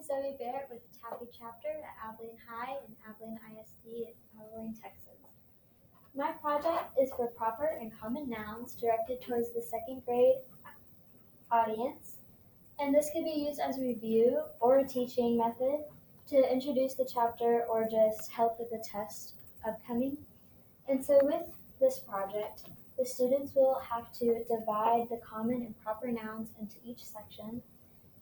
Zoe Barrett with the Taffy chapter at Abilene High and Abilene ISD in Abilene, Texas. My project is for proper and common nouns directed towards the second grade audience, and this can be used as a review or a teaching method to introduce the chapter or just help with the test upcoming. And so with this project, the students will have to divide the common and proper nouns into each section.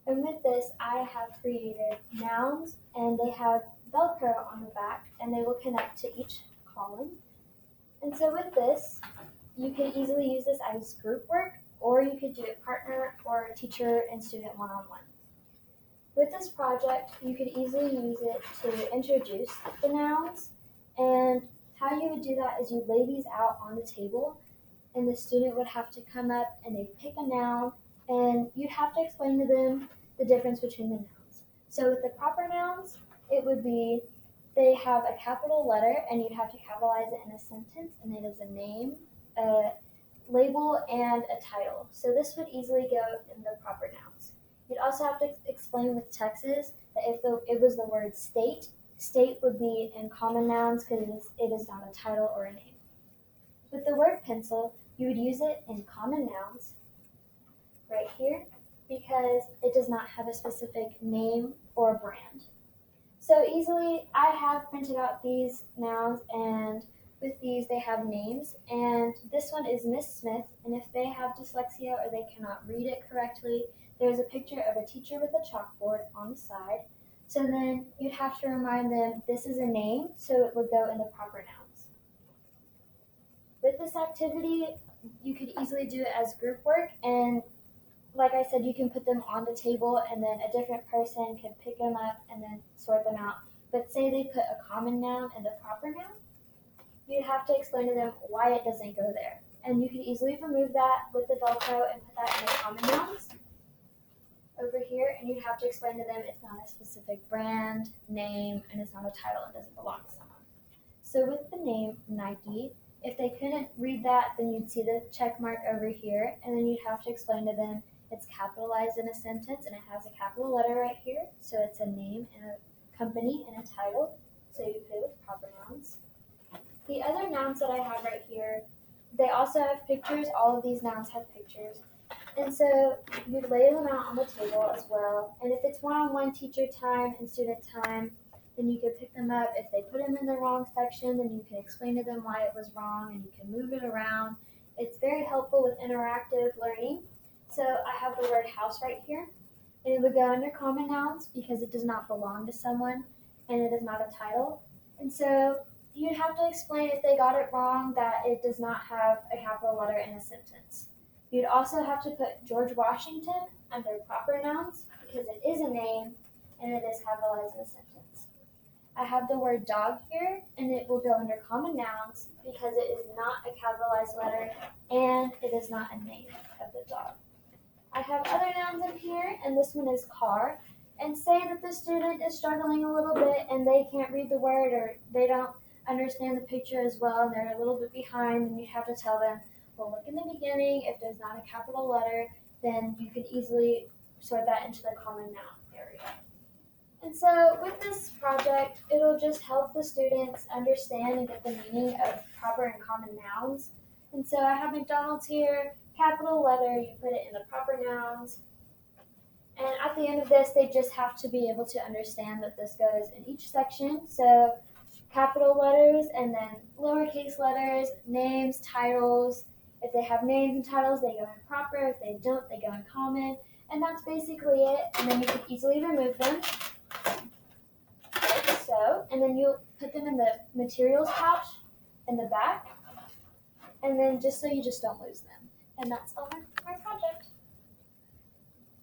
And with this, I have created nouns, and they have Velcro on the back, and they will connect to each column. And so with this, you can easily use this as group work, or you could do it partner or teacher and student one-on-one. With this project, you could easily use it to introduce the nouns, and how you would do that is you lay these out on the table, and the student would have to come up and they pick a noun, and you'd have to explain to them the difference between the nouns. So with the proper nouns, it would be they have a capital letter, and you'd have to capitalize it in a sentence, and it is a name, a label, and a title. So this would easily go in the proper nouns. You'd also have to explain with Texas that if it was the word state, state would be in common nouns because it is not a title or a name. With the word pencil, you would use it in common nouns right here because it does not have a specific name or brand. So easily, I have printed out these nouns, and with these they have names, and this one is Miss Smith, and if they have dyslexia or they cannot read it correctly, there's a picture of a teacher with a chalkboard on the side. So then you'd have to remind them this is a name, so it would go in the proper nouns. With this activity, you could easily do it as group work, and like I said, you can put them on the table and then a different person can pick them up and then sort them out. But say they put a common noun and a proper noun, you'd have to explain to them why it doesn't go there. And you could easily remove that with the Velcro and put that in the common nouns over here, and you'd have to explain to them it's not a specific brand, name, and it's not a title, it doesn't belong to someone. So with the name Nike, if they couldn't read that, then you'd see the check mark over here, and then you'd have to explain to them it's capitalized in a sentence, and it has a capital letter right here, so it's a name and a company and a title, so you put it with proper nouns. The other nouns that I have right here, they also have pictures. All of these nouns have pictures. And so you'd lay them out on the table as well. And if it's one-on-one teacher time and student time, then you could pick them up. If they put them in the wrong section, then you can explain to them why it was wrong, and you can move it around. It's very helpful with interactive learning. So I have the word house right here, and it would go under common nouns because it does not belong to someone, and it is not a title. And so you'd have to explain if they got it wrong that it does not have a capital letter in a sentence. You'd also have to put George Washington under proper nouns because it is a name and it is capitalized in a sentence. I have the word dog here, and it will go under common nouns because it is not a capitalized letter and it is not a name of the dog. I have other nouns in here, and this one is car. And say that the student is struggling a little bit and they can't read the word, or they don't understand the picture as well and they're a little bit behind, and you have to tell them, well, look in the beginning. If there's not a capital letter, then you could easily sort that into the common noun area. And so with this project, it'll just help the students understand and get the meaning of proper and common nouns. And so I have McDonald's here, capital letter, you put it in the proper nouns. And at the end of this, they just have to be able to understand that this goes in each section. So capital letters and then lowercase letters, names, titles. If they have names and titles, they go in proper. If they don't, they go in common. And that's basically it. And then you can easily remove them, like so. And then you'll put them in the materials pouch in the back. And then just so you just don't lose them. And that's all my project.